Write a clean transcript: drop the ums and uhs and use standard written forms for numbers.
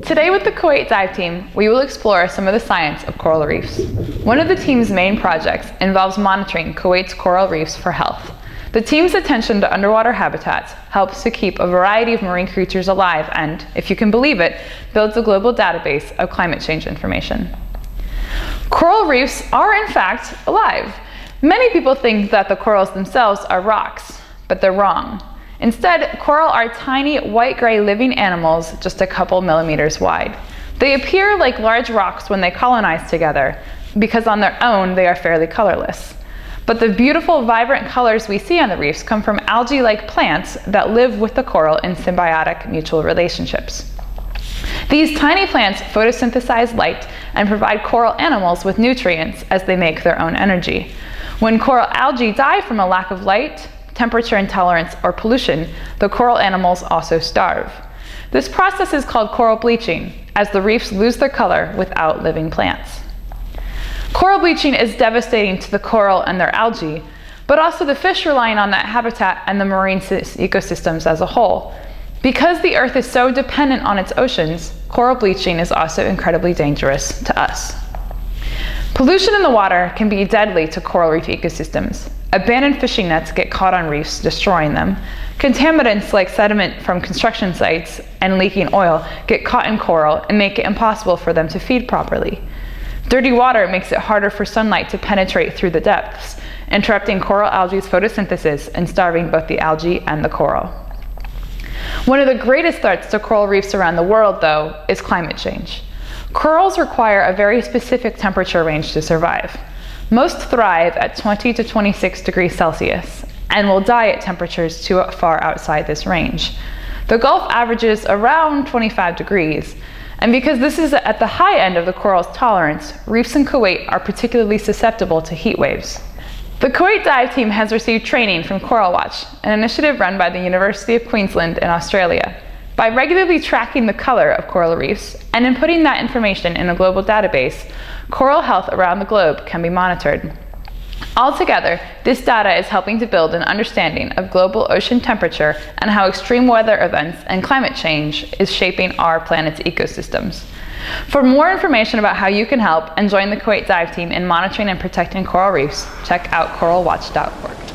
Today with the Kuwait Dive Team, we will explore some of the science of coral reefs. One of the team's main projects involves monitoring Kuwait's coral reefs for health. The team's attention to underwater habitats helps to keep a variety of marine creatures alive and, if you can believe it, builds a global database of climate change information. Coral reefs are in fact alive. Many people think that the corals themselves are rocks, but they're wrong. Instead, coral are tiny white-gray living animals just a couple millimeters wide. They appear like large rocks when they colonize together, because on their own they are fairly colorless. But the beautiful, vibrant colors we see on the reefs come from algae-like plants that live with the coral in symbiotic mutual relationships. These tiny plants photosynthesize light and provide coral animals with nutrients as they make their own energy. When coral algae die from a lack of light, temperature intolerance, or pollution, the coral animals also starve. This process is called coral bleaching, as the reefs lose their color without living plants. Coral bleaching is devastating to the coral and their algae, but also the fish relying on that habitat and the marine ecosystems as a whole. Because the Earth is so dependent on its oceans, coral bleaching is also incredibly dangerous to us. Pollution in the water can be deadly to coral reef ecosystems. Abandoned fishing nets get caught on reefs, destroying them. Contaminants like sediment from construction sites and leaking oil get caught in coral and make it impossible for them to feed properly. Dirty water makes it harder for sunlight to penetrate through the depths, interrupting coral algae's photosynthesis and starving both the algae and the coral. One of the greatest threats to coral reefs around the world, though, is climate change. Corals require a very specific temperature range to survive. Most thrive at 20 to 26 degrees Celsius and will die at temperatures too far outside this range. The Gulf averages around 25 degrees, and because this is at the high end of the coral's tolerance, reefs in Kuwait are particularly susceptible to heat waves. The Kuwait Dive Team has received training from Coral Watch, an initiative run by the University of Queensland in Australia. By regularly tracking the color of coral reefs and inputting that information in a global database, coral health around the globe can be monitored. Altogether, this data is helping to build an understanding of global ocean temperature and how extreme weather events and climate change is shaping our planet's ecosystems. For more information about how you can help and join the Kuwait Dive Team in monitoring and protecting coral reefs, check out coralwatch.org.